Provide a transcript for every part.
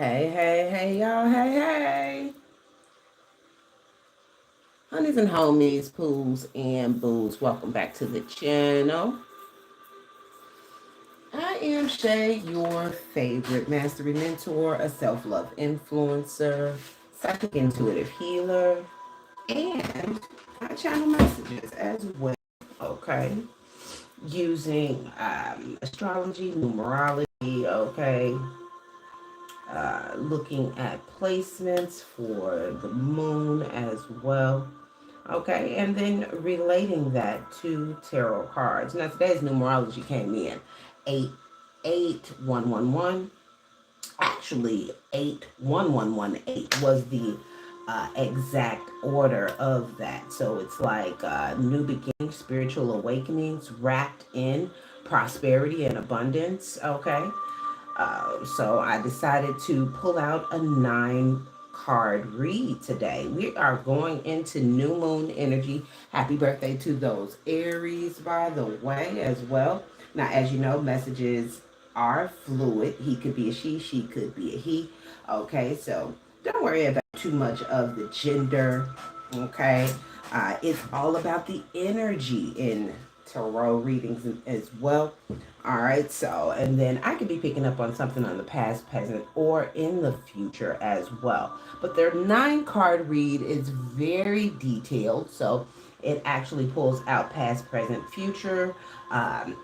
Hey, hey, hey, y'all. Hey, hey. Honeys and homies, pools and booze. Welcome back to the channel. I am Shay, your favorite mastery mentor, a self love influencer, psychic intuitive healer, and I channel messages as well. Okay. Using astrology, numerology, okay, looking at placements for the moon as well. Okay, and then relating that to tarot cards. Now today's numerology came in 88111. Actually, 81118 was the exact order of that. So it's like new beginnings, spiritual awakenings wrapped in prosperity and abundance. Okay, so I decided to pull out a 9 card read today. We are going into new moon energy. Happy birthday to those Aries, by the way, as well. Now, as you know, messages are fluid. He could be a she could be a he. Okay, so don't worry about too much of the gender. Okay, it's all about the energy in tarot readings as well. All right, so, and then I could be picking up on something on the past, present, or in the future as well. But their 9 card read is very detailed, so it actually pulls out past, present, future,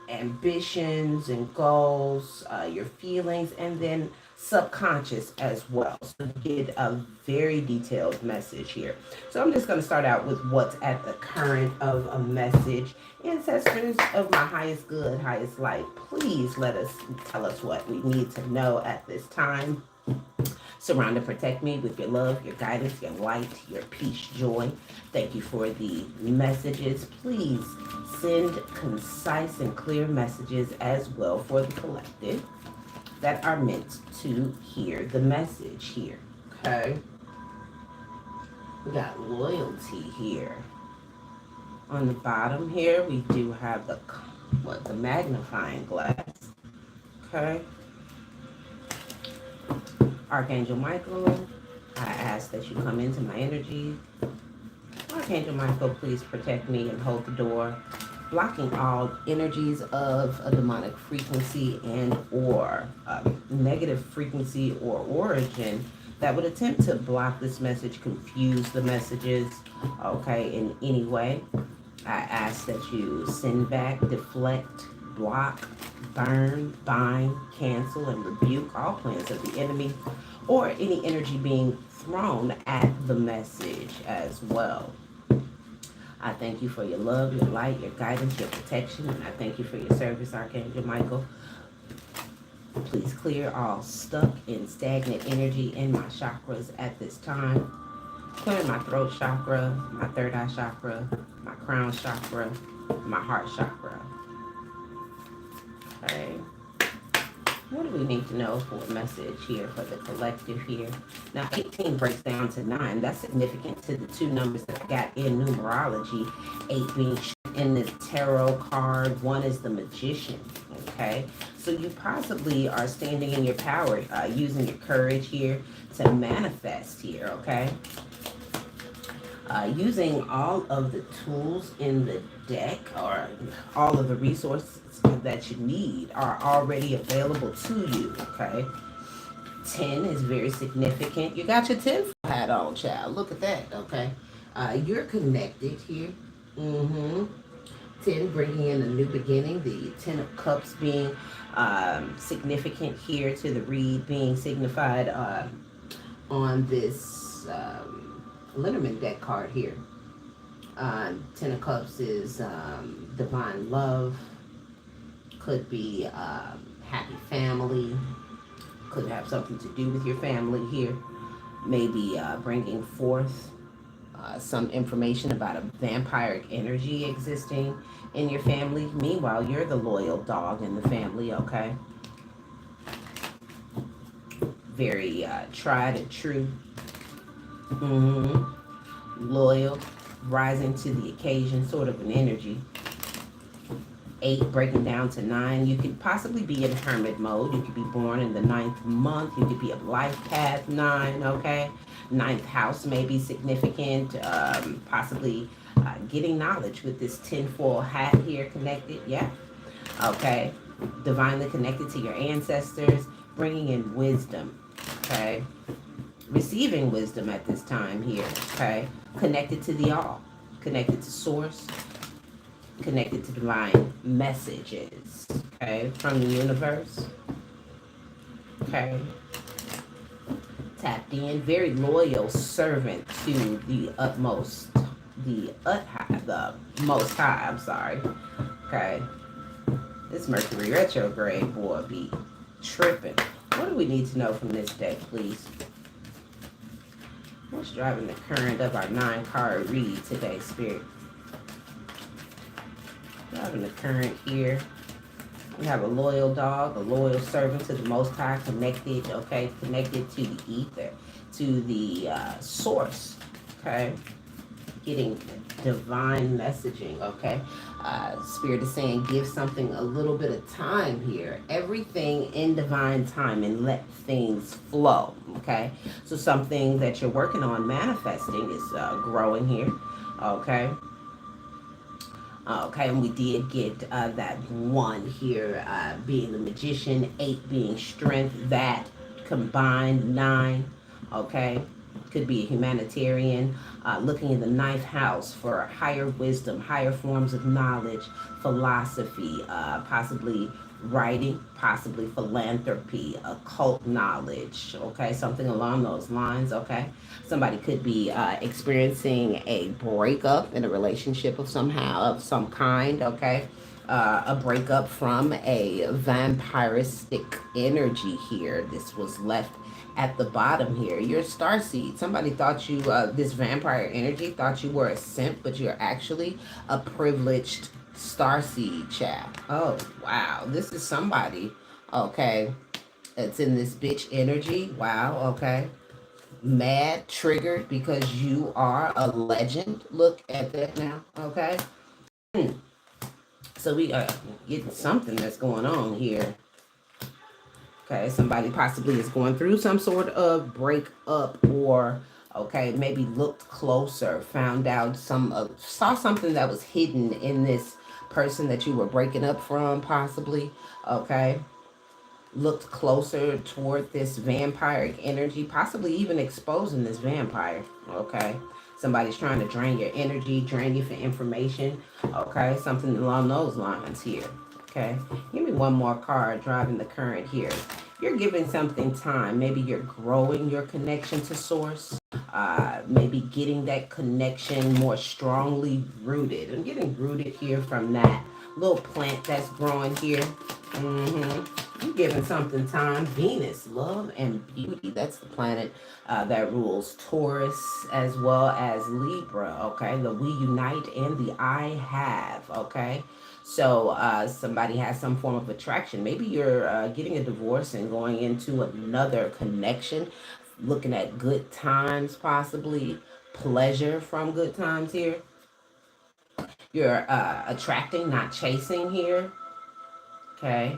ambitions and goals, your feelings, and then subconscious as well. So you get a very detailed message here. So I'm just going to start out with what's at the current of a message. Ancestors of my highest good, highest light, please tell us what we need to know at this time. Surround and protect me with your love, your guidance, your light, your peace, joy. Thank you for the messages. Please send concise and clear messages as well for the collective that are meant to hear the message here. Okay? We got loyalty here. On the bottom here, we do have the magnifying glass. Okay. Archangel Michael, I ask that you come into my energy. Archangel Michael, please protect me and hold the door, blocking all energies of a demonic frequency and or negative frequency or origin that would attempt to block this message, confuse the messages, okay, in any way. I ask that you send back, deflect, block, burn, bind, cancel, and rebuke all plans of the enemy or any energy being thrown at the message as well. I thank you for your love, your light, your guidance, your protection, and I thank you for your service, Archangel Michael. Please clear all stuck and stagnant energy in my chakras at this time. Clear my throat chakra, my third eye chakra, my crown chakra, my heart chakra. Okay. What do we need to know for a message here for the collective here? Now, 18 breaks down to 9. That's significant to the 2 numbers that I got in numerology. 8 being in this tarot card. 1 is the magician. Okay. So you possibly are standing in your power, using your courage here to manifest here. Okay. Using all of the tools in the deck or all of the resources that you need are already available to you, okay? 10 is very significant. You got your 10 hat on, child. Look at that, okay? You're connected here. 10 bringing in a new beginning. The 10 of Cups being significant here to the read being signified on this Lenormand deck card here. 10 of Cups is divine love. Could be happy family. Could have something to do with your family here. Maybe bringing forth some information about a vampiric energy existing in your family. Meanwhile, you're the loyal dog in the family, okay? Very tried and true. Loyal, rising to the occasion, sort of an energy. 8 breaking down to 9. You could possibly be in hermit mode. You could be born in the ninth month. You could be a life path 9, okay? Ninth house may be significant. Possibly getting knowledge with this tinfoil hat here connected. Yeah, okay? Divinely connected to your ancestors, bringing in wisdom, okay? Receiving wisdom at this time here, okay? Connected to the all, connected to source, connected to divine messages, okay, from the universe, okay, tapped in, very loyal servant to the utmost, the most high, I'm sorry, okay. This Mercury retrograde, boy, be tripping. What do we need to know from this deck, please? What's driving the current of our 9-card read today, Spirit? Driving the current here. We have a loyal dog, a loyal servant to the Most High, connected, okay, connected to the ether, to the source, okay, getting divine messaging, okay. Spirit is saying give something a little bit of time here, everything in divine time, and let things flow, okay. So something that you're working on manifesting is growing here, okay. Okay, and we did get that 1 here being the magician, 8 being strength, that combined 9, okay? Could be a humanitarian, looking in the 9th house for higher wisdom, higher forms of knowledge, philosophy, possibly writing, possibly philanthropy, occult knowledge, okay? Something along those lines, okay? Somebody could be experiencing a breakup in a relationship of some kind, okay? A breakup from a vampiristic energy here. This was left at the bottom here. You're a starseed. Somebody thought you, this vampire energy, thought you were a simp, but you're actually a privileged starseed chap. Oh, wow. This is somebody, okay, it's in this bitch energy. Wow, okay. Mad, triggered because you are a legend. Look at that now, okay? So we are getting something that's going on here. Okay, somebody possibly is going through some sort of breakup, or okay, maybe looked closer, found out saw something that was hidden in this person that you were breaking up from, possibly. Okay, looked closer toward this vampiric energy, possibly even exposing this vampire. Okay, somebody's trying to drain your energy, drain you for information. Okay, something along those lines here. Okay, give me one more card driving the current here. You're giving something time. Maybe you're growing your connection to source. Maybe getting that connection more strongly rooted. I'm getting rooted here from that little plant that's growing here. You're giving something time. Venus, love and beauty. That's the planet that rules Taurus as well as Libra. Okay, the we unite and the I have. Okay, so somebody has some form of attraction. Maybe you're getting a divorce and going into another connection, looking at good times, possibly pleasure from good times here. You're attracting, not chasing here. Okay.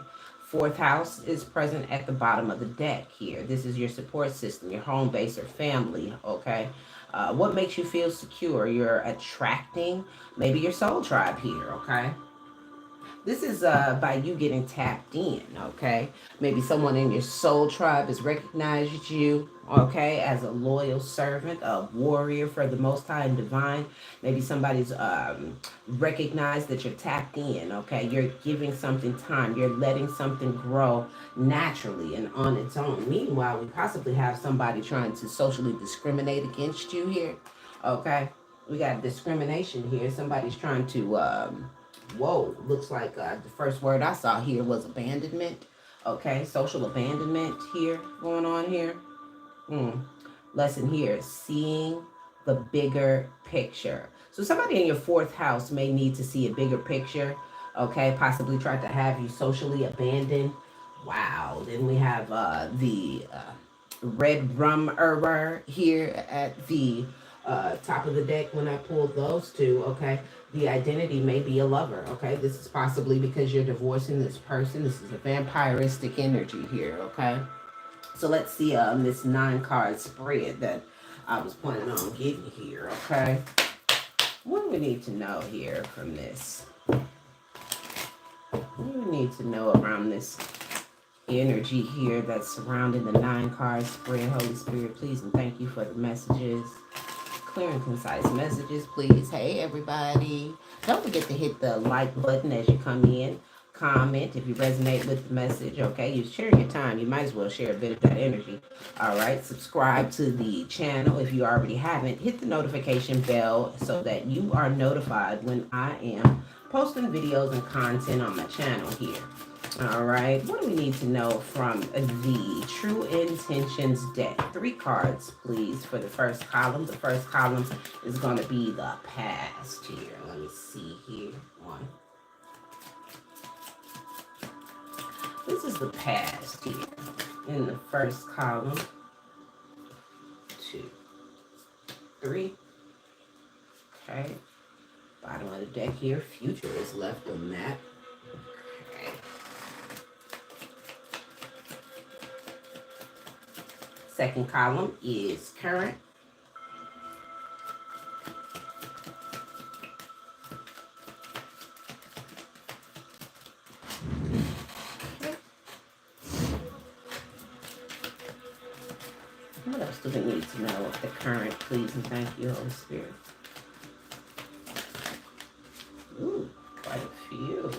4th house is present at the bottom of the deck here. This is your support system, your home base or family, okay? What makes you feel secure? You're attracting maybe your soul tribe here, okay? This is by you getting tapped in, okay? Maybe someone in your soul tribe has recognized you, okay, as a loyal servant, a warrior for the Most High and Divine. Maybe somebody's recognized that you're tapped in, okay? You're giving something time. You're letting something grow naturally and on its own. Meanwhile, we possibly have somebody trying to socially discriminate against you here, okay? We got discrimination here. Somebody's trying to... whoa, looks like the first word I saw here was abandonment. Okay, social abandonment here, going on here. Lesson here, seeing the bigger picture. So somebody in your 4th house may need to see a bigger picture. Okay, possibly try to have you socially abandoned. Wow, then we have the red rum here at the top of the deck when I pulled those two, okay? The identity may be a lover, okay? This is possibly because you're divorcing this person. This is a vampiristic energy here, okay? So let's see this 9-card spread that I was planning on getting here, okay? What do we need to know here from this? What do we need to know around this energy here that's surrounding the 9-card spread? Holy Spirit, please and thank you for the messages. Clear and concise messages, please. Hey, everybody. Don't forget to hit the like button as you come in. Comment if you resonate with the message, okay? You're sharing your time. You might as well share a bit of that energy. All right. Subscribe to the channel if you already haven't. Hit the notification bell so that you are notified when I am posting videos and content on my channel here. All right, what do we need to know from the True Intentions deck? 3 cards, please, for the first column. The first column is going to be the past here. Let me see here. One. This is the past here in the first column. 2, 3. Okay. Bottom of the deck here. Future is left on that. Okay. Second column is current. Okay. What else do we need to know of the current, please and thank you, Holy Spirit? Ooh, quite a few.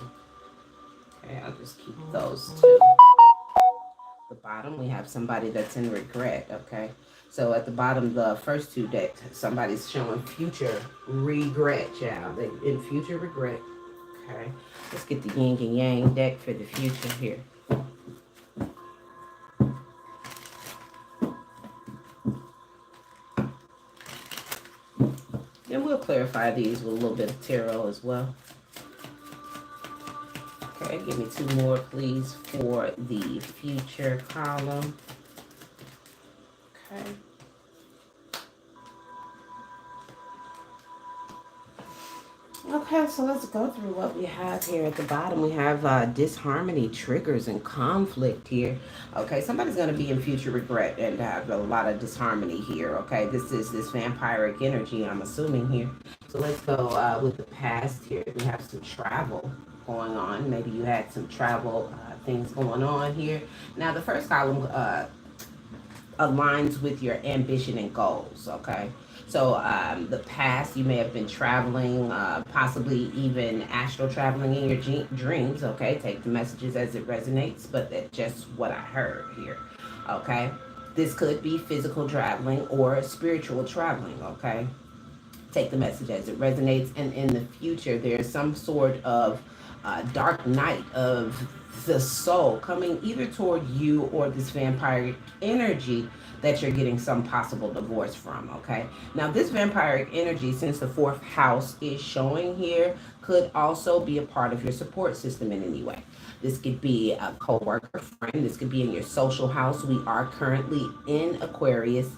Okay, I'll just keep those 2. The bottom, we have somebody that's in regret, okay? So at the bottom, the first 2 decks, somebody's showing future regret, child. They in future regret, okay? Let's get the yin and yang deck for the future here. And we'll clarify these with a little bit of tarot as well. Okay, give me 2 more, please, for the future column. Okay. Okay, so let's go through what we have here at the bottom. We have disharmony, triggers, and conflict here. Okay, somebody's going to be in future regret and have a lot of disharmony here. Okay, this is this vampiric energy, I'm assuming here. So let's go with the past here. We have some travel going on. Maybe you had some travel things going on here. Now, the first column aligns with your ambition and goals, okay? So the past, you may have been traveling, possibly even astral traveling in your dreams, okay? Take the messages as it resonates, but that's just what I heard here, okay? This could be physical traveling or spiritual traveling, okay? Take the message as it resonates, and in the future, there's some sort of dark night of the soul coming either toward you or this vampiric energy that you're getting some possible divorce from, okay? Now, this vampiric energy, since the 4th house is showing here, could also be a part of your support system in any way. This could be a co-worker, friend. This could be in your social house. We are currently in Aquarius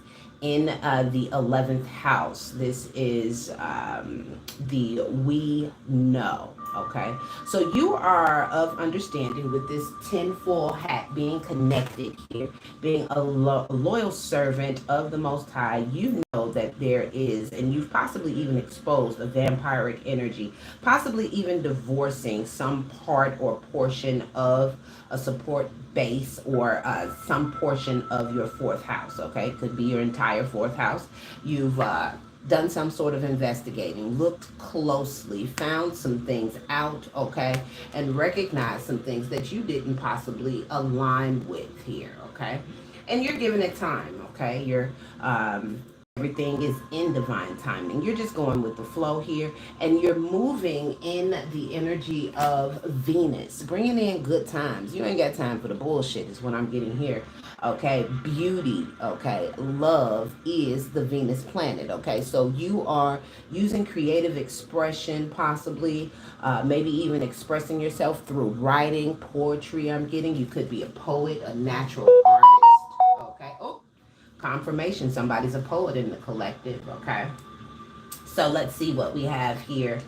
in the 11th house. This is the we know. Okay, so you are of understanding with this tinfoil hat, being connected here, being a loyal servant of the Most High. You know that there is, and you've possibly even exposed a vampiric energy, possibly even divorcing some part or portion of a support base or some portion of your 4th house. Okay, it could be your entire 4th house. You've done some sort of investigating, looked closely, found some things out, okay, and recognized some things that you didn't possibly align with here, okay, and you're giving it time, okay, you're everything is in divine timing. You're just going with the flow here, and you're moving in the energy of Venus, bringing in good times. You ain't got time for the bullshit is what I'm getting here. Okay, beauty, okay, love is the Venus planet, okay, so you are using creative expression, possibly, maybe even expressing yourself through writing, poetry. I'm getting, you could be a poet, a natural artist, okay. Oh, confirmation. Somebody's a poet in the collective, okay? So let's see what we have here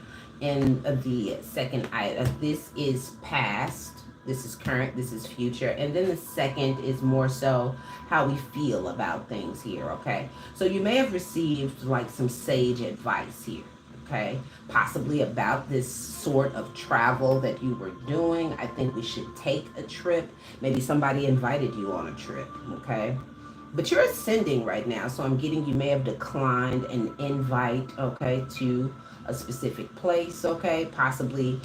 in the second item. This is past, this is current, this is future, and then the second is more so how we feel about things here, okay? So you may have received like some sage advice here, okay? Possibly about this sort of travel that you were doing. I think we should take a trip. Maybe somebody invited you on a trip, okay? But you're ascending right now, so I'm getting you may have declined an invite, okay, to a specific place, okay, possibly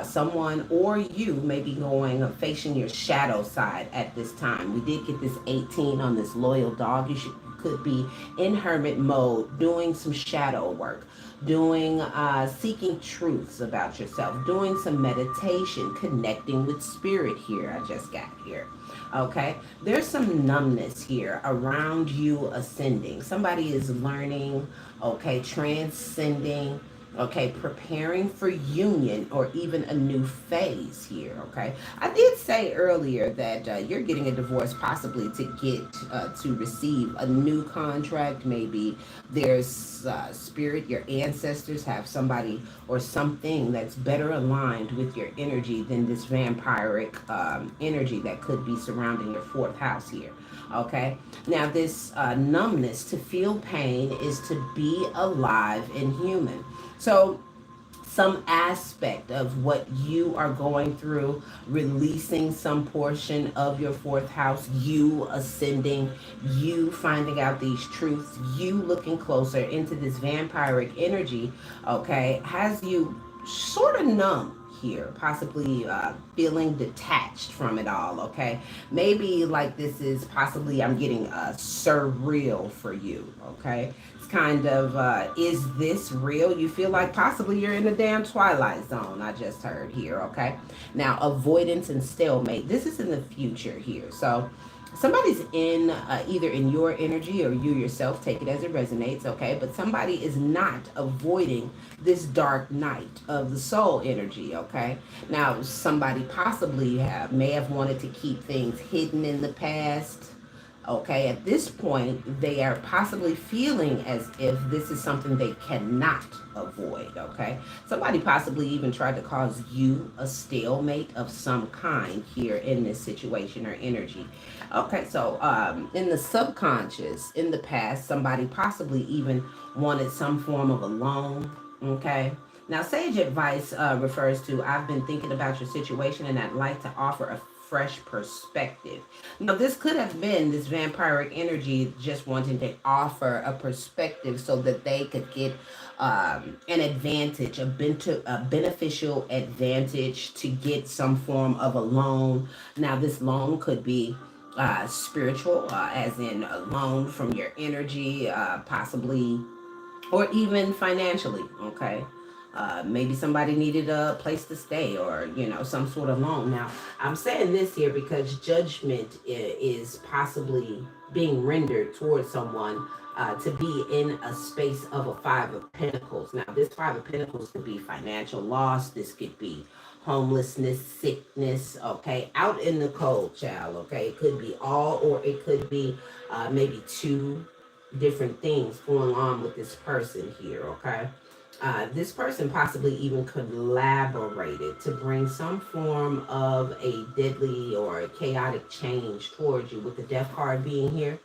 someone or you may be going facing your shadow side at this time. We did get this 18 on this loyal dog. Could be in hermit mode, doing some shadow work, doing seeking truths about yourself, doing some meditation, connecting with spirit here. I just got here. Okay, there's some numbness here around you ascending. Somebody is learning, okay, transcending, okay, preparing for union or even a new phase here, okay? I did say earlier that you're getting a divorce possibly to get to receive a new contract. Maybe there's spirit, your ancestors have somebody or something that's better aligned with your energy than this vampiric energy that could be surrounding your fourth house here. Okay, now this numbness, to feel pain, is to be alive and human. So some aspect of what you are going through, releasing some portion of your fourth house, you ascending, you finding out these truths, you looking closer into this vampiric energy, okay, has you sort of numb here, possibly feeling detached from it all, okay? Maybe like this is possibly, I'm getting surreal for you, okay? Kind of is this real? You feel like possibly you're in a damn twilight zone. I just heard here. Okay, now avoidance and stalemate, this is in the future here. So somebody's in either in your energy or you yourself, take it as it resonates, okay? But somebody is not avoiding this dark night of the soul energy, okay? Now somebody possibly may have wanted to keep things hidden in the past. Okay, at this point, they are possibly feeling as if this is something they cannot avoid. Okay, somebody possibly even tried to cause you a stalemate of some kind here in this situation or energy. Okay, so in the subconscious, in the past, somebody possibly even wanted some form of a loan. Okay, now, sage advice refers to I've been thinking about your situation and I'd like to offer a fresh perspective. Now, this could have been this vampiric energy just wanting to offer a perspective so that they could get an advantage, a beneficial advantage to get some form of a loan. Now, this loan could be spiritual, as in a loan from your energy, possibly, or even financially, okay? Maybe somebody needed a place to stay or, some sort of loan. Now, I'm saying this here because judgment is possibly being rendered towards someone to be in a space of a Five of Pentacles. Now, this Five of Pentacles could be financial loss. This could be homelessness, sickness, okay, out in the cold, child, okay? It could be all, or it could be maybe two different things going on with this person here, okay? This person possibly even collaborated to bring some form of a deadly or a chaotic change towards you, with the death card being here.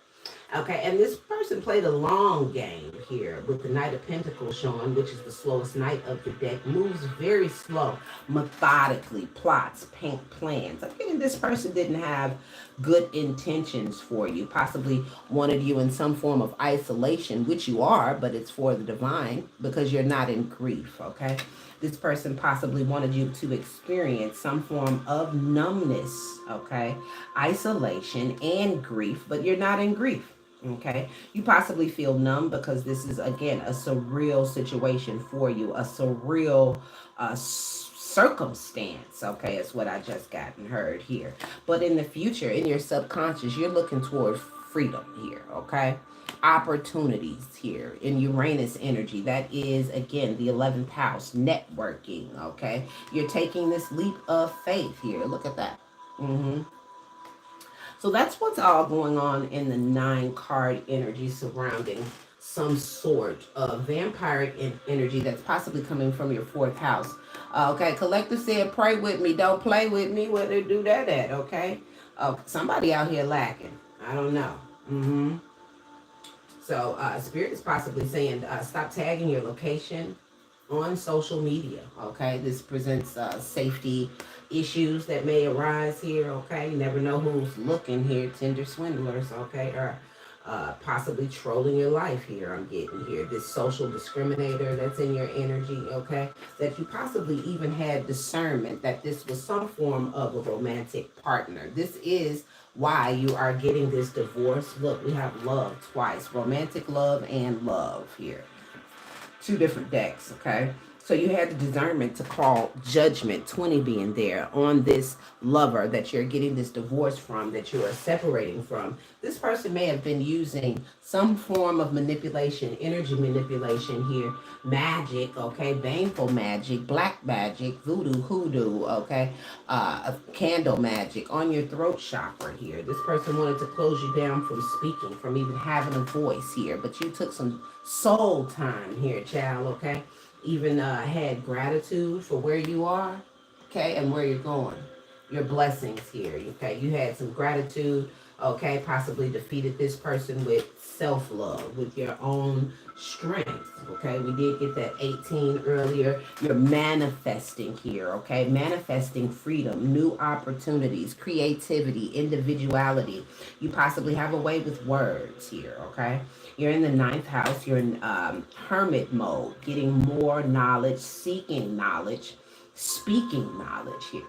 Okay, and this person played a long game here with the Knight of Pentacles showing, which is the slowest knight of the deck. Moves very slow, methodically, plots, paint plans. I'm thinking this person didn't have good intentions for you, possibly wanted you in some form of isolation, which you are, but it's for the divine because you're not in grief, okay? This person possibly wanted you to experience some form of numbness, okay? Isolation and grief, but you're not in grief. Okay, you possibly feel numb because this is again a surreal situation for you, a surreal circumstance. Okay, it's what I just got and heard here. But in the future, in your subconscious, you're looking toward freedom here. Okay, opportunities here in Uranus energy. That is again the 11th house, networking. Okay, you're taking this leap of faith here. Look at that. So that's what's all going on in the 9 card energy surrounding some sort of vampiric energy that's possibly coming from your 4th house. Okay, collector said, pray with me, don't play with me. Where they do that at? Okay, somebody out here lacking. I don't know. So Spirit is possibly saying, stop tagging your location on social media. Okay, this presents safety issues that may arise here. Okay, you never know who's looking here. Tinder swindlers. Okay, or possibly trolling your life here. I'm getting here this social discriminator that's in your energy. Okay, that you possibly even had discernment that this was some form of a romantic partner. This is why you are getting this divorce. Look, we have love twice, romantic love and love here. 2 different decks, okay? So you had the discernment to call judgment, 20 being there, on this lover that you're getting this divorce from, that you are separating from. This person may have been using some form of manipulation, energy manipulation here, magic, okay, baneful magic, black magic, voodoo, hoodoo, okay, candle magic on your throat chakra here. This person wanted to close you down from speaking, from even having a voice here, but you took some soul time here, child, okay? Even had gratitude for where you are, okay, and where you're going. Your blessings here, okay? You had some gratitude, okay? Possibly defeated this person with self-love, with your own strength, okay? We did get that 18 earlier. You're manifesting here, okay? Manifesting freedom, new opportunities, creativity, individuality. You possibly have a way with words here, okay? You're in the 9th house. You're in hermit mode, getting more knowledge, seeking knowledge, speaking knowledge here.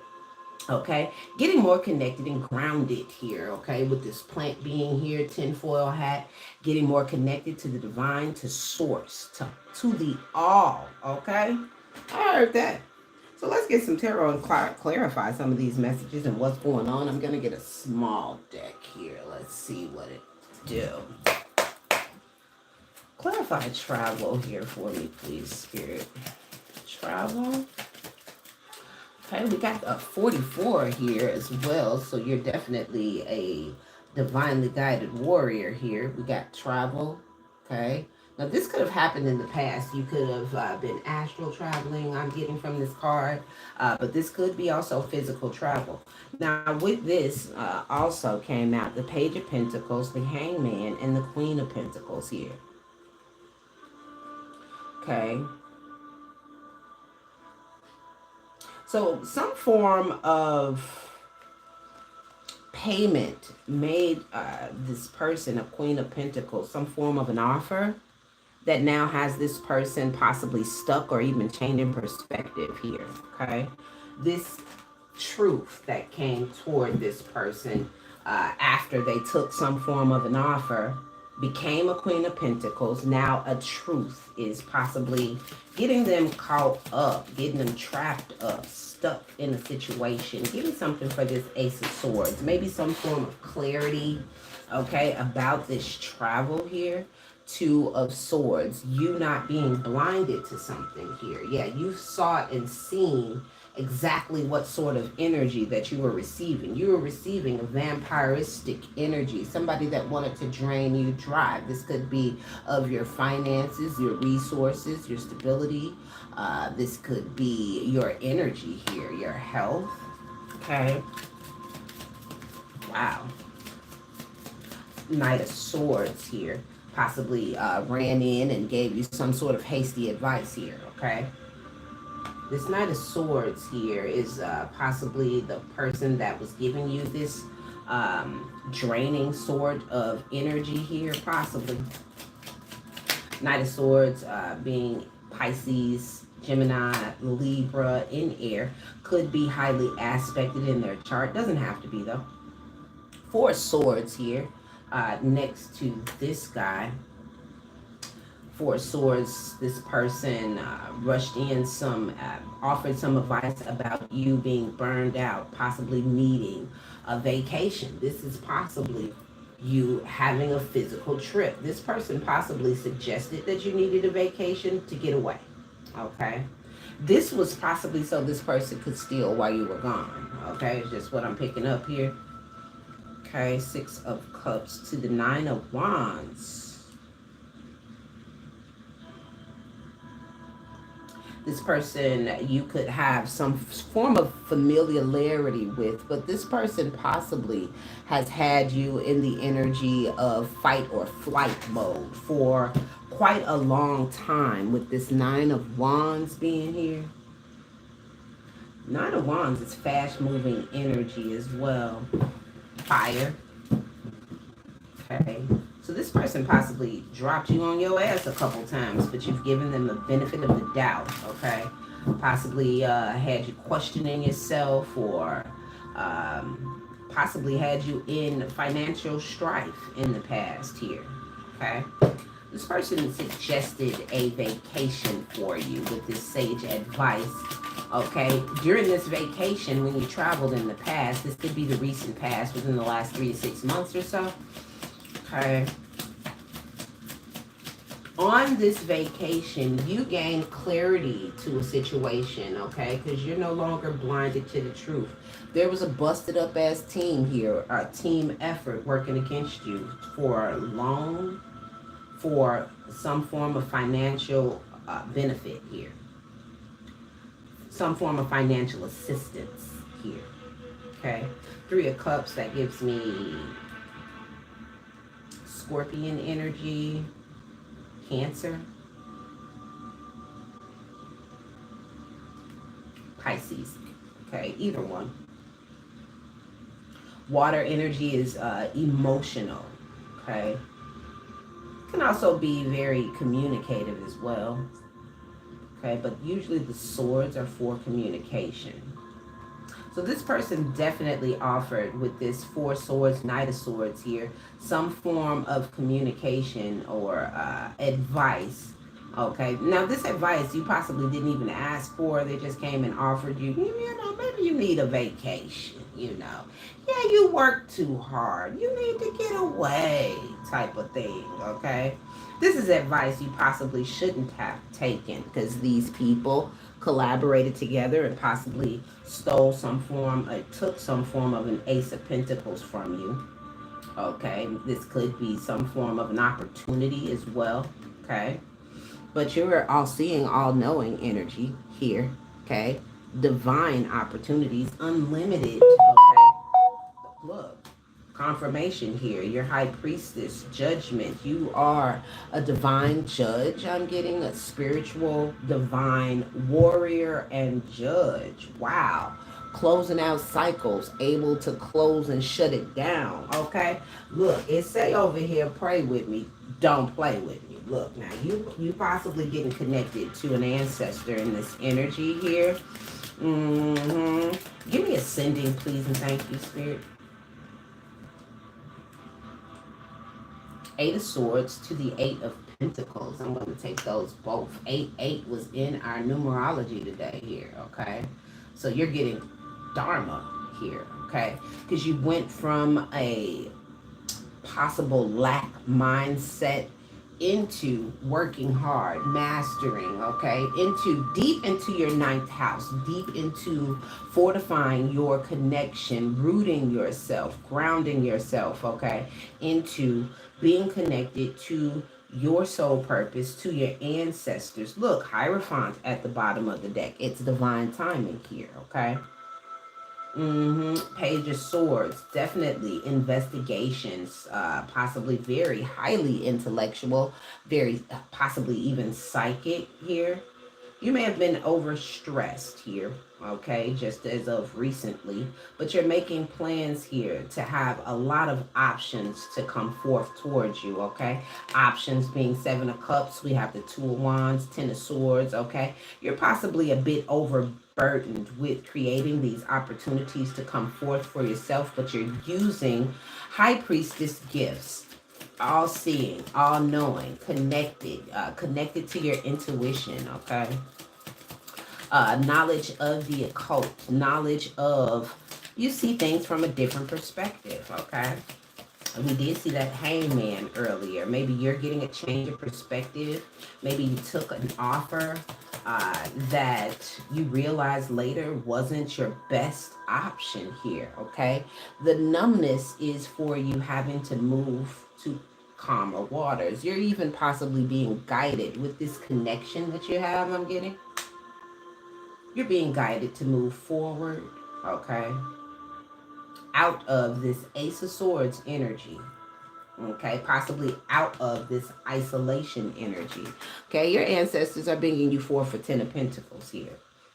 Okay, getting more connected and grounded here. Okay, with this plant being here, tinfoil hat, getting more connected to the divine, to source, to the all. Okay, I heard that. So let's get some tarot and clarify some of these messages and what's going on. I'm gonna get a small deck here. Let's see what it do. Clarify travel here for me, please, Spirit. Travel. Okay, we got a 44 here as well, so you're definitely a divinely guided warrior here. We got travel, okay? Now, this could have happened in the past. You could have been astral traveling, I'm getting from this card, but this could be also physical travel. Now, with this, also came out the Page of Pentacles, the Hangman, and the Queen of Pentacles here. Okay. So some form of payment made this person a Queen of Pentacles, some form of an offer that now has this person possibly stuck or even changing perspective here, okay? This truth that came toward this person after they took some form of an offer became a Queen of Pentacles. Now a truth is possibly getting them caught up, getting them trapped up, stuck in a situation. Give me something for this Ace of Swords. Maybe some form of clarity, okay, about this travel here. 2 of Swords. You not being blinded to something here. Yeah, you saw it and seen exactly what sort of energy that you were receiving. You were receiving a vampiristic energy, somebody that wanted to drain you dry. This could be of your finances, your resources, your stability. This could be your energy here, your health. Okay. Wow. Knight of Swords here. Possibly ran in and gave you some sort of hasty advice here, okay? This Knight of Swords here is possibly the person that was giving you this draining sort of energy here, possibly. Knight of Swords being Pisces, Gemini, Libra, in air, could be highly aspected in their chart. Doesn't have to be, though. 4 Swords here next to this guy. 4 Swords, this person rushed in offered some advice about you being burned out, possibly needing a vacation. This is possibly you having a physical trip. This person possibly suggested that you needed a vacation to get away, okay? This was possibly so this person could steal while you were gone, okay? It's just what I'm picking up here. Okay, Six of Cups to the Nine of Wands. This person you could have some form of familiarity with, but this person possibly has had you in the energy of fight or flight mode for quite a long time, with this Nine of Wands being here. Nine of Wands is fast moving energy as well. Fire. Okay. So this person possibly dropped you on your ass a couple times, but you've given them the benefit of the doubt. Okay. Possibly had you questioning yourself, or possibly had you in financial strife in the past here. Okay. This person suggested a vacation for you with this sage advice. Okay, during this vacation, when you traveled in the past, this could be the recent past, within the last 3 to 6 months or so. Okay. On this vacation, you gain clarity to a situation, okay? Because you're no longer blinded to the truth. There was a busted up ass team here, a team effort working against you for a loan, for some form of financial benefit here, some form of financial assistance here. Okay, Three of Cups, that gives me Scorpion energy, Cancer, Pisces. Okay, either one. Water energy is emotional. Okay, can also be very communicative as well. Okay, but usually the swords are for communication. So this person definitely offered, with this Four Swords, Knight of Swords here, some form of communication or advice. Okay, now this advice you possibly didn't even ask for. They just came and offered you, maybe you need a vacation, Yeah, you work too hard. You need to get away, type of thing, okay? This is advice you possibly shouldn't have taken, because these people collaborated together and possibly took some form of an Ace of Pentacles from you. Okay, this could be some form of an opportunity as well. Okay, but you're all seeing, all knowing energy here. Okay, divine opportunities, unlimited. Okay, look. Confirmation here. Your High Priestess, Judgment. You are a divine judge. I'm getting a spiritual divine warrior and judge. Wow. Closing out cycles, able to close and shut it down. Okay. Look, it say over here, pray with me. Don't play with me. Look, now you possibly getting connected to an ancestor in this energy here. Give me ascending, please, and thank you, Spirit. Eight of Swords to the Eight of Pentacles. I'm going to take those both. 8 was in our numerology today here, okay? So you're getting Dharma here, okay? Because you went from a possible lack mindset into working hard, mastering, okay, deep into your ninth house, deep into fortifying your connection, rooting yourself, grounding yourself, okay, into being connected to your soul purpose, to your ancestors. Look, Hierophant at the bottom of the deck. It's divine timing here, okay? Page of Swords, definitely investigations, possibly very highly intellectual, very possibly even psychic here. You may have been overstressed here, okay, just as of recently, but you're making plans here to have a lot of options to come forth towards you, okay? Options being Seven of Cups, we have the Two of Wands, Ten of Swords, okay? You're possibly a bit overburdened with creating these opportunities to come forth for yourself, but you're using High Priestess gifts. All seeing, all knowing, connected to your intuition, okay? Knowledge of the occult, knowledge of, you see things from a different perspective, okay? We did see that Hangman earlier. Maybe you're getting a change of perspective. Maybe you took an offer that you realize later wasn't your best option here, okay? The numbness is for you having to move to calmer waters. You're even possibly being guided with this connection that you have, I'm getting. You're being guided to move forward, okay? Out of this Ace of Swords energy, okay, possibly out of this isolation energy. Okay, your ancestors are bringing you forth for 10 of Pentacles here.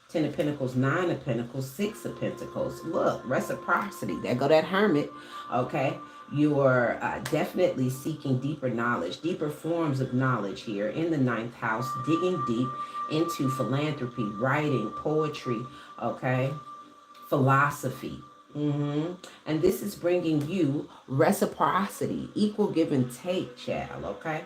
10 of Pentacles, 9 of Pentacles, 6 of Pentacles. Look, reciprocity. There go that Hermit. Okay, you are definitely seeking deeper knowledge, deeper forms of knowledge here in the ninth house, digging deep into philanthropy, writing, poetry, okay, philosophy. And this is bringing you reciprocity, equal give and take, child, okay?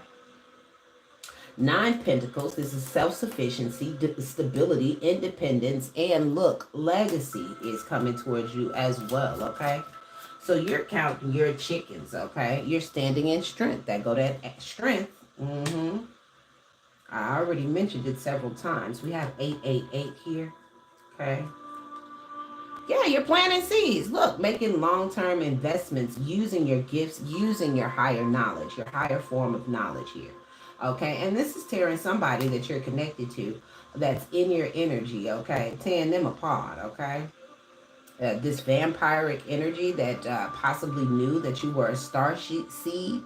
9 Pentacles, this is self-sufficiency, stability, independence, and look, legacy is coming towards you as well, okay? So you're counting your chickens, okay? You're standing in strength. That go that strength. I already mentioned it several times. We have 888 here, okay? Yeah, you're planting seeds. Look, making long-term investments, using your gifts, using your higher knowledge, your higher form of knowledge here. Okay, and this is tearing somebody that you're connected to that's in your energy, okay? Tearing them apart, okay? This vampiric energy that possibly knew that you were a star seed,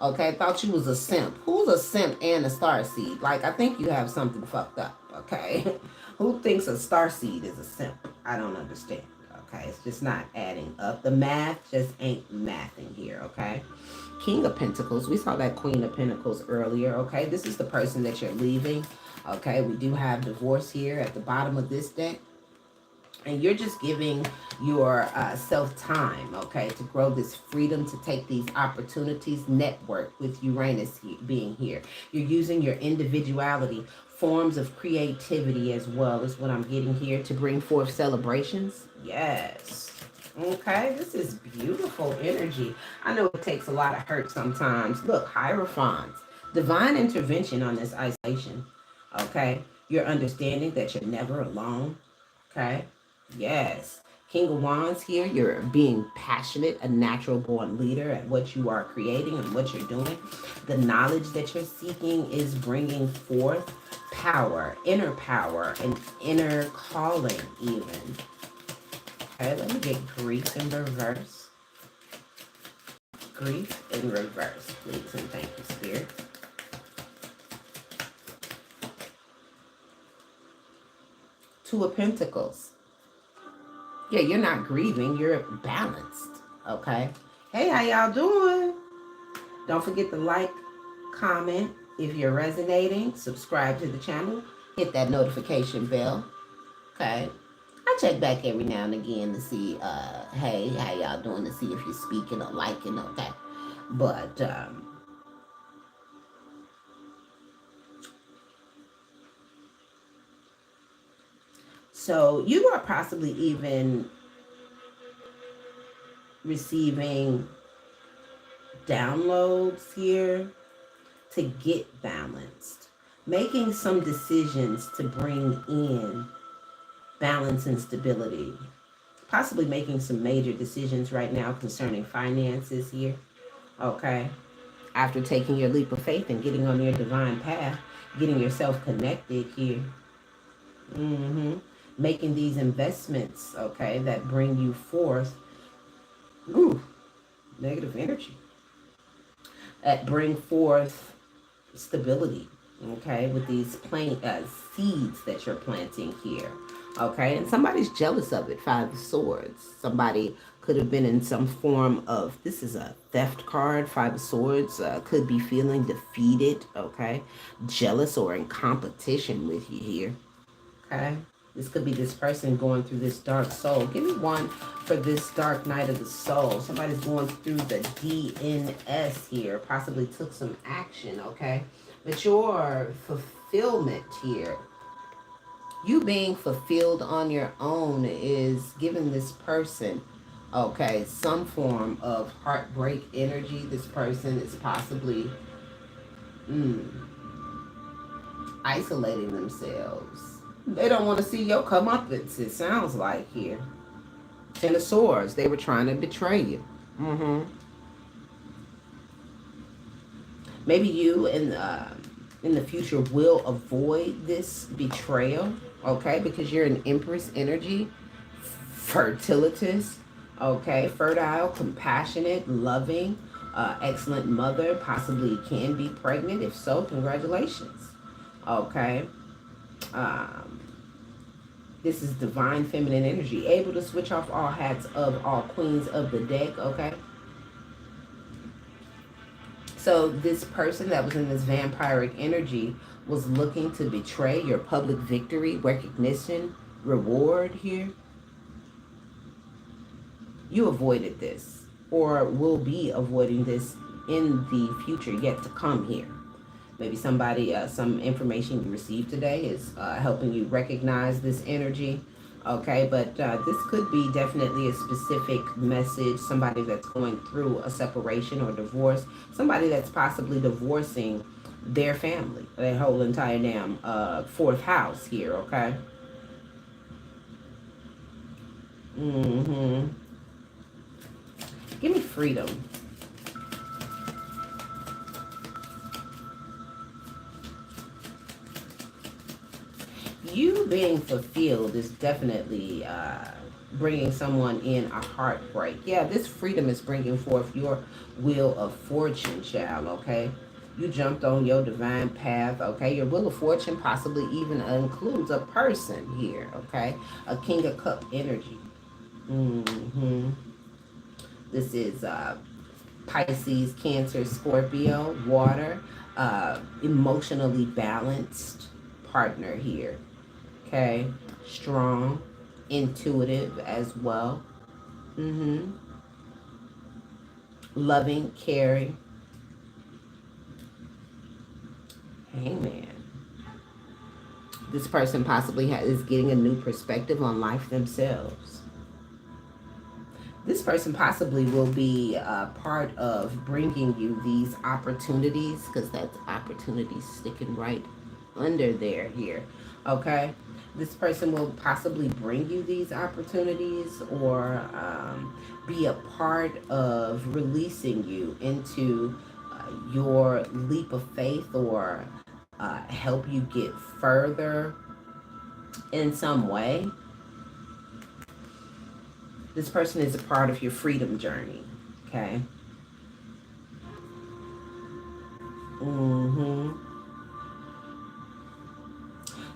okay? Thought you was a simp. Who's a simp and a star seed? Like, I think you have something fucked up, okay? Who thinks a star seed is a simp? I don't understand, okay? It's just not adding up. The math just ain't mathing here, okay? King of Pentacles. We saw that Queen of Pentacles earlier, okay? This is the person that you're leaving, okay? We do have divorce here at the bottom of this deck. And you're just giving your self time, okay, to grow this freedom, to take these opportunities, network with Uranus being here. You're using your individuality, forms of creativity as well is what I'm getting here to bring forth celebrations. Yes. Okay, this is beautiful energy. I know it takes a lot of hurt sometimes. Look, Hierophants, divine intervention on this isolation. Okay, you're understanding that you're never alone. Okay. Yes. King of Wands here, you're being passionate, a natural born leader at what you are creating and what you're doing. The knowledge that you're seeking is bringing forth power, and inner calling even. Okay, let me get grief in reverse. Grief in reverse, please, and thank you, Spirit. Two of Pentacles. Yeah, you're not grieving, you're balanced, okay? Hey, how y'all doing? Don't forget to like, comment if you're resonating, subscribe to the channel, hit that notification bell, okay? I check back every now and again to see, hey, how y'all doing, to see if you're speaking or liking, okay? But, so you are possibly even receiving downloads here to get balanced, making some decisions to bring in balance and stability, possibly making some major decisions right now concerning finances here, okay? After taking your leap of faith and getting on your divine path, getting yourself connected here, making these investments, okay, that bring you forth, negative energy, that bring forth stability, okay, with these seeds that you're planting here, okay? And somebody's jealous of it. 5 of Swords. Somebody could have been in some form of, this is a theft card. 5 of Swords could be feeling defeated, okay, jealous or in competition with you here, okay? This could be this person going through this dark soul. Give me one for this dark night of the soul. Somebody's going through the DNS here. Possibly took some action, okay? But your fulfillment here, you being fulfilled on your own, is giving this person, okay, some form of heartbreak energy. This person is possibly isolating themselves. They don't want to see your comeuppance, it sounds like here. Ten of Swords, they were trying to betray you. Maybe you in the future will avoid this betrayal, okay? Because you're an Empress energy, fertilitous, okay? Fertile, compassionate, loving, excellent mother, possibly can be pregnant. If so, congratulations, okay? Um, this is divine feminine energy, able to switch off all hats of all queens of the deck, okay? So this person that was in this vampiric energy was looking to betray your public victory, recognition, reward here. You avoided this or will be avoiding this in the future yet to come here. Maybe somebody, some information you received today is helping you recognize this energy. Okay, but this could be definitely a specific message. Somebody that's going through a separation or divorce. Somebody that's possibly divorcing their family. Their whole entire damn fourth house here, okay? Mm-hmm. Give me freedom. You being fulfilled is definitely bringing someone in a heartbreak. Yeah, this freedom is bringing forth your wheel of fortune, child, okay? You jumped on your divine path, okay? Your wheel of fortune possibly even includes a person here, okay? A King of Cup energy. Mm-hmm. This is Pisces, Cancer, Scorpio, water, emotionally balanced partner here. Okay, strong, intuitive as well. Loving, caring. Amen. This person possibly is getting a new perspective on life themselves. This person possibly will be part of bringing you these opportunities, because that's opportunities sticking right under there here. Okay, this person will possibly bring you these opportunities or be a part of releasing you into your leap of faith or help you get further in some way. This person is a part of your freedom journey, okay? Mm-hmm.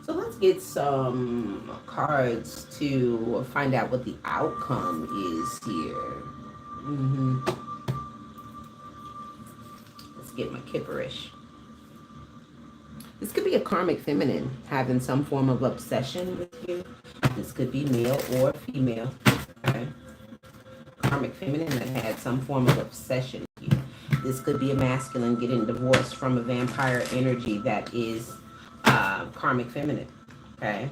So let's get some cards to find out what the outcome is here. Mm-hmm. Let's get my kipperish. This could be a karmic feminine having some form of obsession with you. This could be male or female. Okay. Karmic feminine that had some form of obsession with you. This could be a masculine getting divorced from a vampire energy that is karmic feminine. Okay.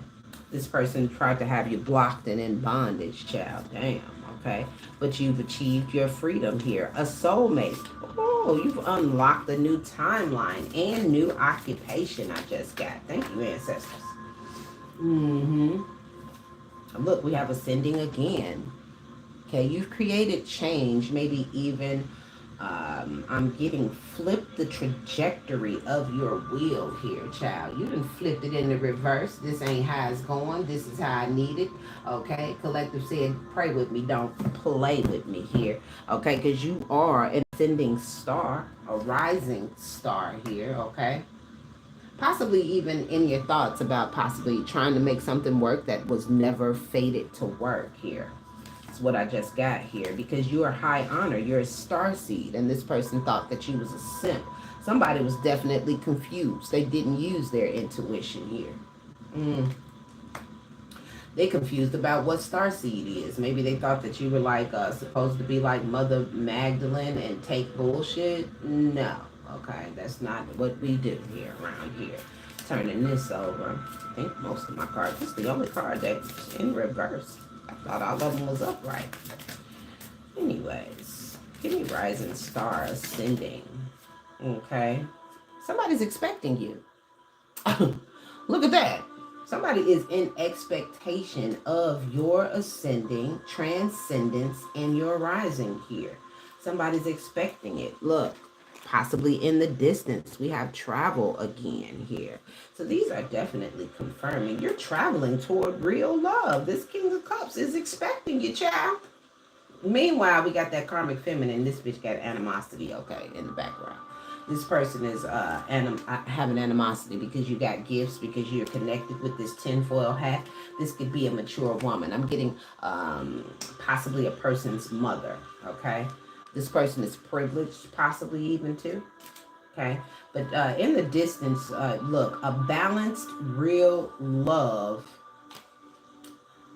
This person tried to have you blocked and in bondage, child. Damn. Okay. But you've achieved your freedom here. A soulmate. Oh, you've unlocked a new timeline and new occupation I just got. Thank you, ancestors. Mm-hmm. Look, we have ascending again. Okay, you've created change, maybe even I'm getting flipped the trajectory of your wheel here, child. You done flipped it in the reverse. This ain't how it's going. This is how I need it. Okay, collective said, pray with me. Don't play with me here. Okay, because you are an ascending star, a rising star here. Okay, possibly even in your thoughts about possibly trying to make something work that was never fated to work here. What I just got here, because you are high honor, you're a star seed, and this person thought that you was a simp. Somebody was definitely confused. They didn't use their intuition here. They confused about what star seed is. Maybe they thought that you were like supposed to be like Mother Magdalene and take bullshit. No, okay, that's not what we do here around here. Turning this over. I think most of my cards. This is the only card that's in reverse. I thought all of them was upright. Anyways, give me rising star ascending. Okay. Somebody's expecting you. Look at that. Somebody is in expectation of your ascending, transcendence, and your rising here. Somebody's expecting it. Look, possibly in the distance. We have travel again here. So these are definitely confirming you're traveling toward real love. This King of Cups is expecting you, child. Meanwhile, we got that karmic feminine. This bitch got animosity, okay, in the background. This person is having animosity because you got gifts, because you're connected with this tinfoil hat. This could be a mature woman. I'm getting possibly a person's mother, okay? This person is privileged, possibly even too, okay? But in the distance, look, a balanced, real love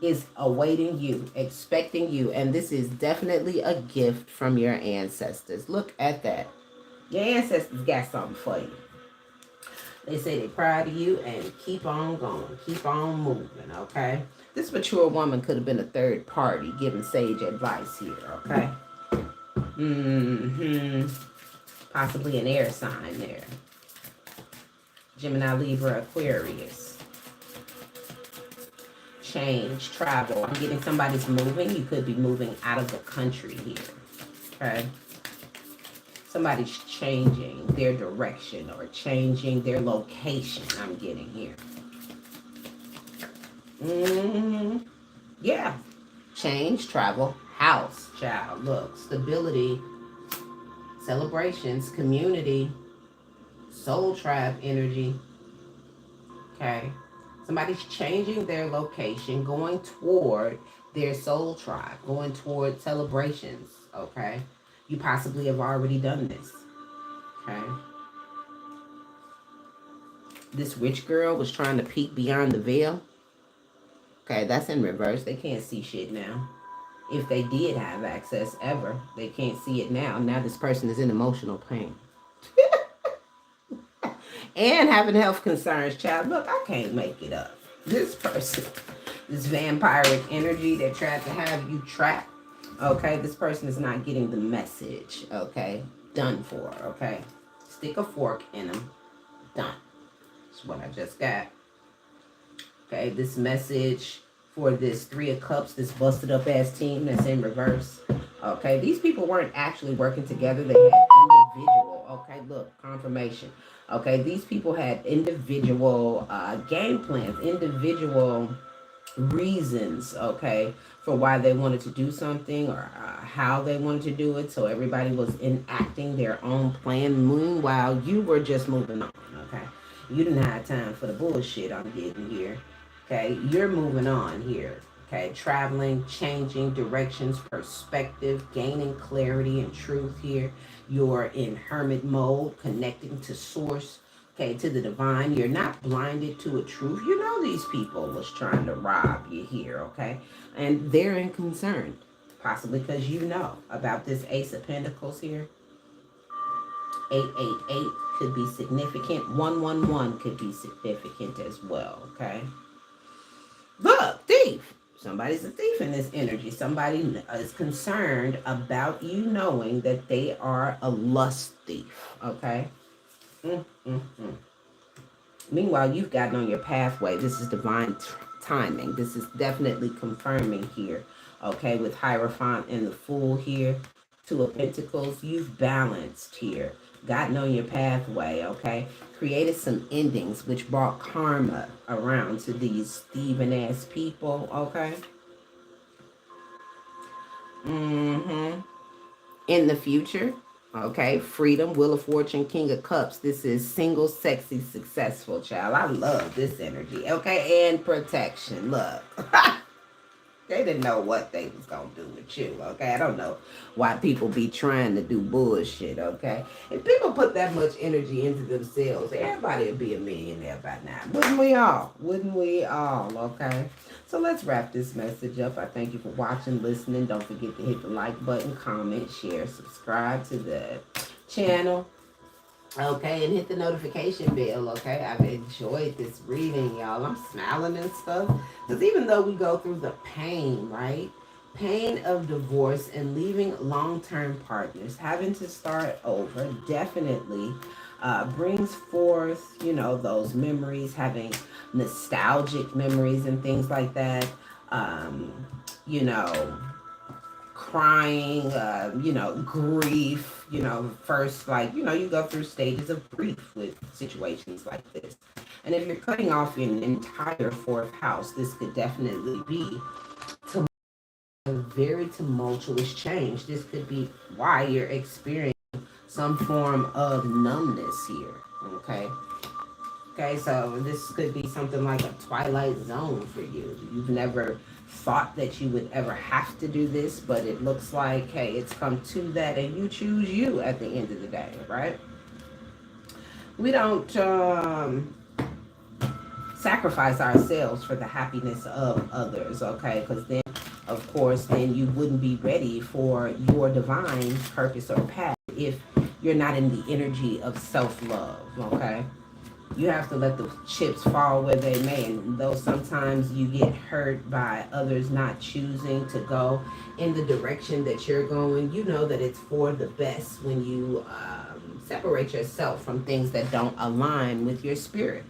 is awaiting you, expecting you, and this is definitely a gift from your ancestors. Look at that. Your ancestors got something for you. They say they're proud of you and keep on going, keep on moving, okay? This mature woman could have been a third party giving sage advice here, okay? Possibly an air sign there. Gemini, Libra, Aquarius. Change, travel. I'm getting somebody's moving. You could be moving out of the country here, okay? Somebody's changing their direction or changing their location, I'm getting here. Yeah. Change, travel, house, child. Look, stability, celebrations, community, soul tribe energy. Okay. Somebody's changing their location, going toward their soul tribe, going toward celebrations. Okay. You possibly have already done this. Okay. This rich girl was trying to peek beyond the veil. Okay, that's in reverse. They can't see shit now. If they did have access ever, they can't see it now. Now this person is in emotional pain. And having health concerns, child. Look, I can't make it up. This person, this vampiric energy that tried to have you trapped. Okay, this person is not getting the message. Okay, done for. Okay, stick a fork in them. Done. That's what I just got. Okay, this message for this Three of Cups, this busted up ass team that's in reverse. Okay, these people weren't actually working together. They had individual. Okay, look, confirmation. Okay, these people had individual game plans, individual reasons, okay, for why they wanted to do something or how they wanted to do it. So everybody was enacting their own plan. Meanwhile, you were just moving on, okay? You didn't have time for the bullshit I'm getting here, okay? You're moving on here, okay? Traveling, changing directions, perspective, gaining clarity and truth here. You're in hermit mode, connecting to source, okay, to the divine. You're not blinded to a truth. You know these people was trying to rob you here, okay? And they're in concern, possibly because you know about this Ace of Pentacles here. 888 could be significant. 111 could be significant as well, okay? Look, thief. Somebody's a thief in this energy. Somebody is concerned about you knowing that they are a lust thief, okay? Meanwhile, you've gotten on your pathway. This is divine timing. This is definitely confirming here, okay, with Hierophant and the Fool here. Two of Pentacles, you've balanced here. Gotten on your pathway, okay? Created some endings which brought karma around to these thieving-ass people, okay? In the future, okay, freedom, Wheel of Fortune, King of Cups. This is single, sexy, successful, child. I love this energy, okay? And protection, look. They didn't know what they was going to do with you, okay? I don't know why people be trying to do bullshit, okay? If people put that much energy into themselves, everybody would be a millionaire by now. Wouldn't we all? Wouldn't we all, okay? So let's wrap this message up. I thank you for watching, listening. Don't forget to hit the like button, comment, share, subscribe to the channel. Okay, and hit the notification bell, okay? I've enjoyed this reading, y'all. I'm smiling and stuff. Because even though we go through the pain, right? Pain of divorce and leaving long-term partners, having to start over, definitely brings forth, those memories, having nostalgic memories and things like that. Um, you know, crying, grief, first, like, you go through stages of grief with situations like this. And if you're cutting off an entire fourth house, this could definitely be a very tumultuous change. This could be why you're experiencing some form of numbness here. Okay. Okay, so this could be something like a twilight zone for you. You've never thought that you would ever have to do this, but it looks like, hey, it's come to that, and you choose you at the end of the day, right? We don't sacrifice ourselves for the happiness of others, okay? Because then, of course, then you wouldn't be ready for your divine purpose or path if you're not in the energy of self-love, okay? You have to let the chips fall where they may. And though sometimes you get hurt by others not choosing to go in the direction that you're going, you know that it's for the best when you separate yourself from things that don't align with your spirit.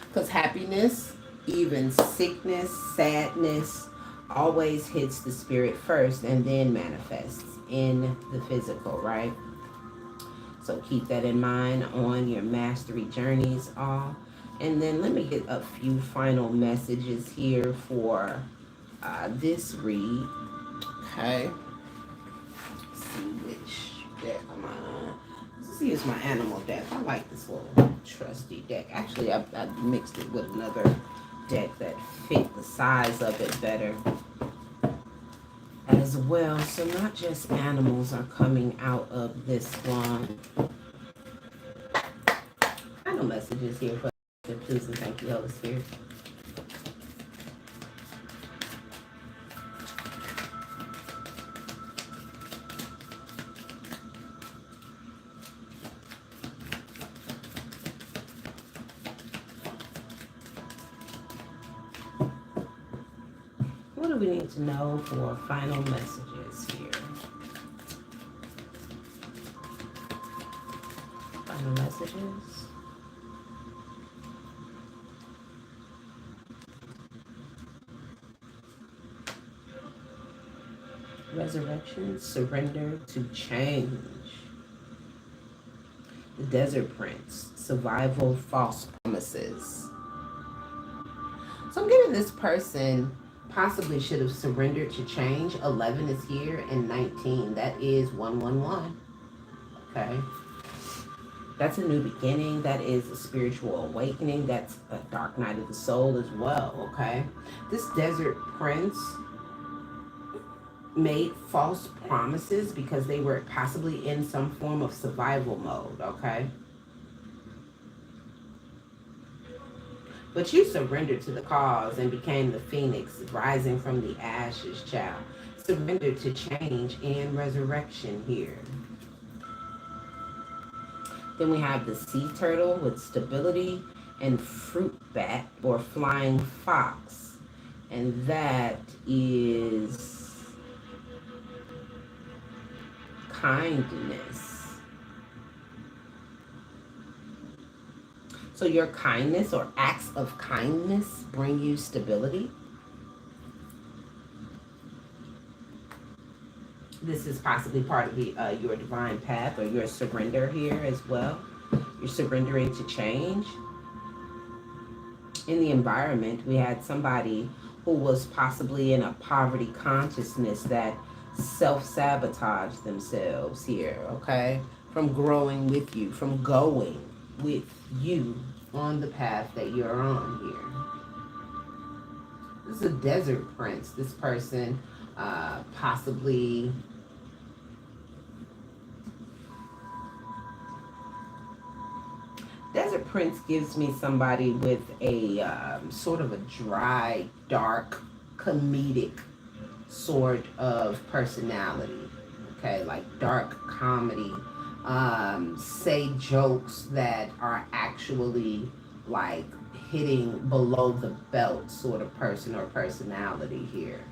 Because happiness, even sickness, sadness, always hits the spirit first and then manifests in the physical, right? So keep that in mind on your mastery journeys, all. And then let me get a few final messages here for this read. Okay. Let's see which deck am I on. Let's see, it's my animal deck. I like this little trusty deck. Actually, I mixed it with another deck that fit the size of it better as well. So not just animals are coming out of this one. Final messages here for please and thank you, Holy Spirit. What do we need to know for final messages here? Final messages. Resurrection, surrender to change. The Desert Prince, survival, false promises. So I'm getting this person possibly should have surrendered to change. 11 is here and 19. That is 111. Okay. That's a new beginning. That is a spiritual awakening. That's a dark night of the soul as well. Okay. This Desert Prince made false promises because they were possibly in some form of survival mode. Okay. But you surrendered to the cause and became the phoenix rising from the ashes, child. Surrendered to change and resurrection here. Then we have the sea turtle with stability and fruit bat or flying fox. And that is kindness. So your kindness or acts of kindness bring you stability. This is possibly part of your divine path or your surrender here as well. You're surrendering to change. In the environment, we had somebody who was possibly in a poverty consciousness that self-sabotaged themselves here, okay? From growing with you, from going with you on the path that you're on here. This is a desert prince. This person possibly Desert Prince gives me somebody with a sort of a dry, dark, comedic sort of personality. Okay, like dark comedy. Say jokes that are actually like hitting below the belt sort of person or personality here.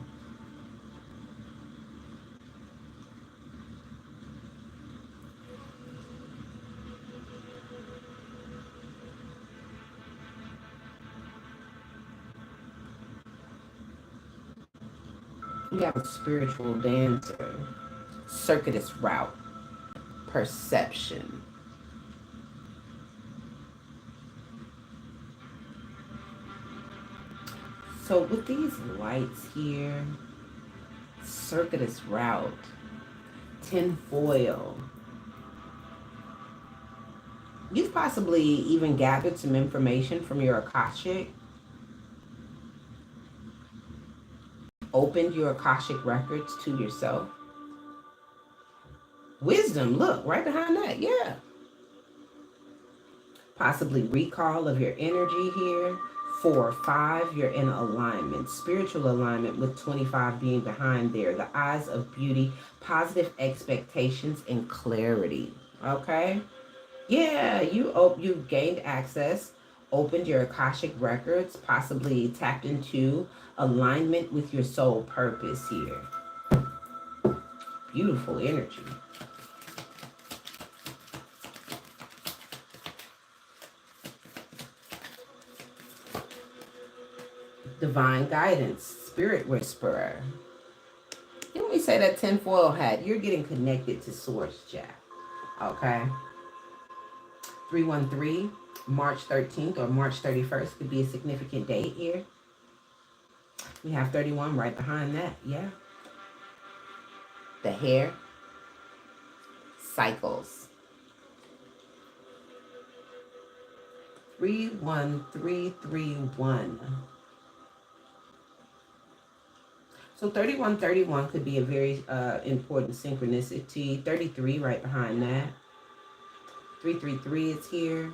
We have a spiritual dancer, circuitous route, perception. So with these lights here, circuitous route, tinfoil, you've possibly even gathered some information from your Akashic, opened your Akashic records to yourself. Wisdom, look, right behind that, yeah. Possibly recall of your energy here. 4, 5, you're in alignment, spiritual alignment with 25 being behind there. The eyes of beauty, positive expectations, and clarity. Okay? Yeah, you gained access, opened your Akashic records, possibly tapped into alignment with your soul purpose here. Beautiful energy. Divine guidance, spirit whisperer. Didn't we say that tinfoil hat? You're getting connected to source, Jack. Okay. 313, March 13th or March 31st could be a significant date here. We have 31 right behind that. Yeah. The hair. Cycles. 31331. So 3131 could be a very important synchronicity. 33 right behind that. 333 is here.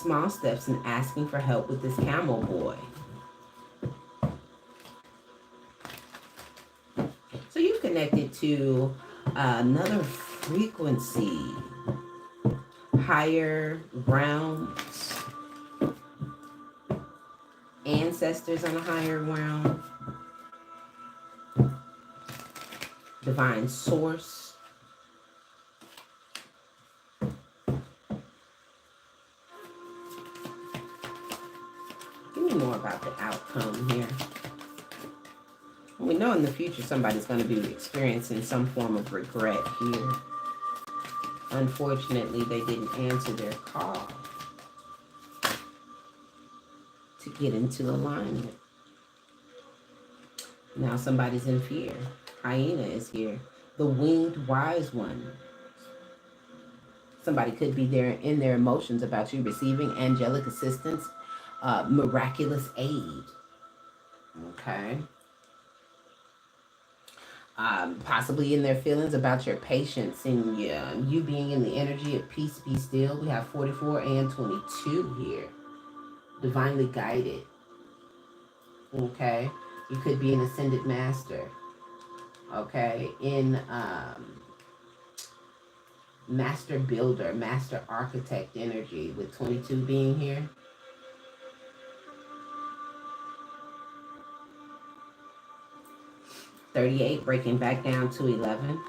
Small steps in asking for help with this camel boy. So you've connected to another frequency, higher grounds, ancestors on a higher ground, divine source. Give me more about the outcome here. We know in the future somebody's going to be experiencing some form of regret here. Unfortunately, they didn't answer their call to get into alignment. Now somebody's in fear. Hyena is here. The winged wise one. Somebody could be there in their emotions about you receiving angelic assistance, miraculous aid. Okay. Possibly in their feelings about your patience and you being in the energy of peace, be still. We have 44 and 22 here. Divinely guided. Okay. You could be an ascended master. Okay. In master builder, master architect energy with 22 being here. $38 breaking back down to 11.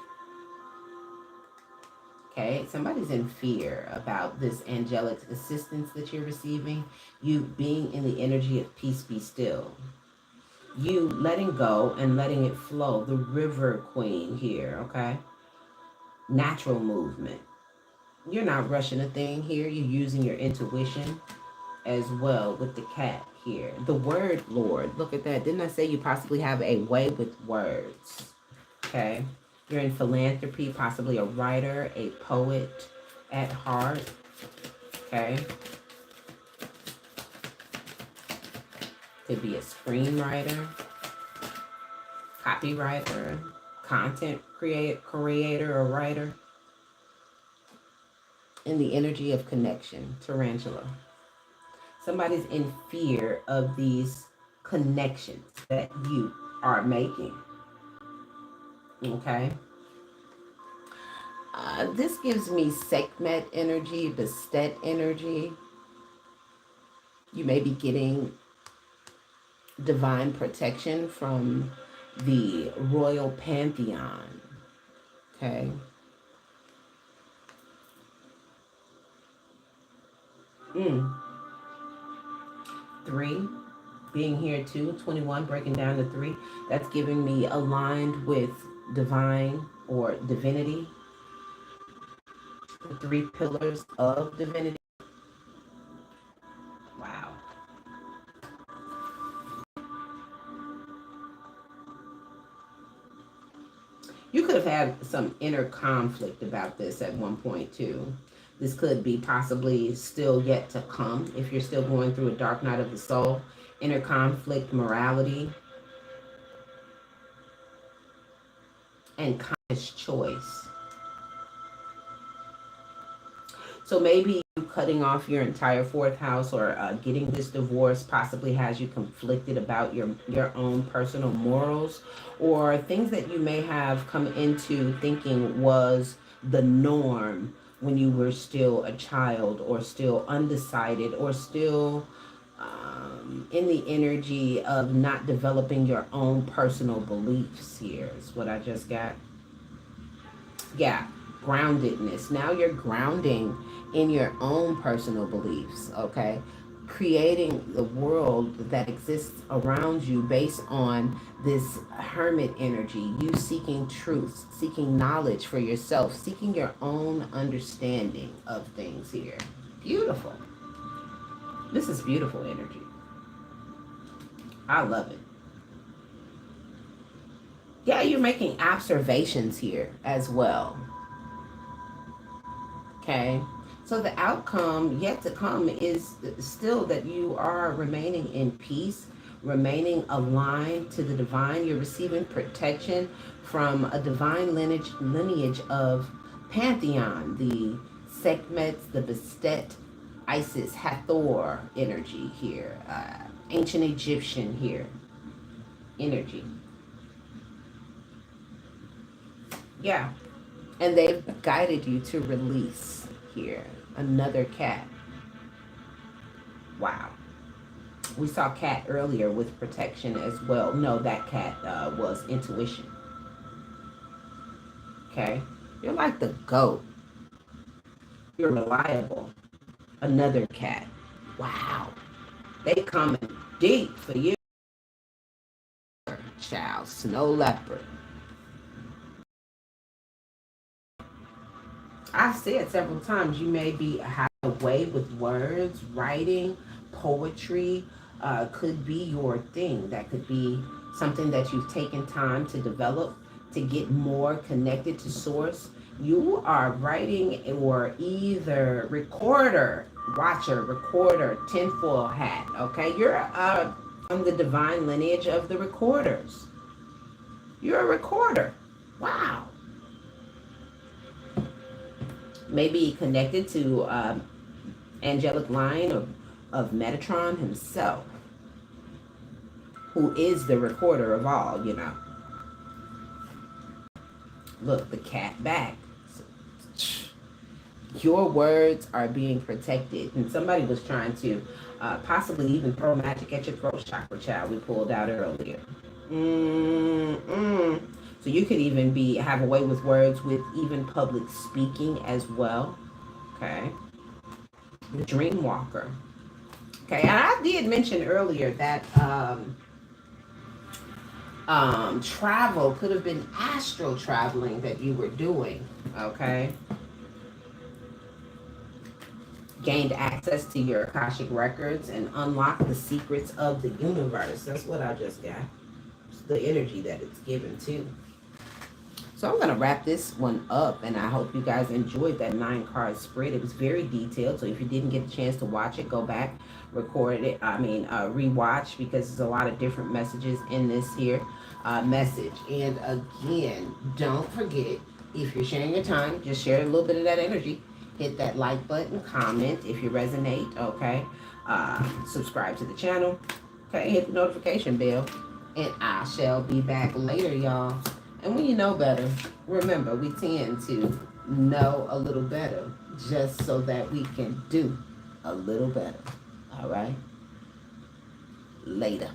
Okay, somebody's in fear about this angelic assistance that you're receiving. You being in the energy of peace, be still. You letting go and letting it flow. The river queen here, okay? Natural movement. You're not rushing a thing here. You're using your intuition as well with the cat here. The word Lord. Look at that. Didn't I say you possibly have a way with words? Okay. You're in philanthropy, possibly a writer, a poet at heart. Okay. Could be a screenwriter, copywriter, content creator or writer. In the energy of connection, tarantula. Somebody's in fear of these connections that you are making. Okay. This gives me Sekhmet energy, Bastet energy. You may be getting divine protection from the royal pantheon. Okay. Mm. 3, being here too, 21, breaking down to 3. That's giving me aligned with divine or divinity, the 3 pillars of divinity. Wow. You could have had some inner conflict about this at one point too. This could be possibly still yet to come if you're still going through a dark night of the soul. Inner conflict, morality, and conscious choice. So maybe you cutting off your entire fourth house or getting this divorce possibly has you conflicted about your own personal morals or things that you may have come into thinking was the norm when you were still a child or still undecided or still in the energy of not developing your own personal beliefs. Here is what I just got. Yeah, groundedness. Now you're grounding in your own personal beliefs, okay? Creating the world that exists around you based on this hermit energy, you seeking truth, seeking knowledge for yourself, seeking your own understanding of things here. Beautiful. This is beautiful energy. I love it. Yeah, you're making observations here as well. Okay. So the outcome yet to come is still that you are remaining in peace, remaining aligned to the divine. You're receiving protection from a divine lineage of Pantheon, the Sekhmet, the Bastet, Isis, Hathor energy here, ancient Egyptian here energy. Yeah. And they've guided you to release here. Another cat. Wow. We saw cat earlier with protection as well. No, that cat was intuition. Okay. You're like the goat. You're reliable. Another cat. Wow. They coming deep for you. Child. Snow leopard. I've said several times you may be have a way with words, writing, poetry, could be your thing. That could be something that you've taken time to develop to get more connected to source. You are writing or either recorder, watcher, recorder, tinfoil hat. Okay, you're from the divine lineage of the recorders. You're a recorder. Wow. Maybe connected to angelic line of Metatron himself, who is the recorder of all, you know. Look, the cat back. Your words are being protected. And somebody was trying to possibly even throw magic at your throat chakra, child, we pulled out earlier. So you could even have a way with words with even public speaking as well. Okay. The dream walker. Okay, and I did mention earlier that travel could have been astral traveling that you were doing. Okay. Gained access to your Akashic records and unlocked the secrets of the universe. That's what I just got. It's the energy that it's given too. So I'm going to wrap this one up, and I hope you guys enjoyed that 9-card spread. It was very detailed, so if you didn't get a chance to watch it, go back, rewatch, because there's a lot of different messages in this here message. And again, don't forget, if you're sharing your time, just share a little bit of that energy. Hit that like button, comment if you resonate, okay? Subscribe to the channel, okay? Hit the notification bell, and I shall be back later, y'all. And when you know better, remember, we tend to know a little better just so that we can do a little better. All right? Later.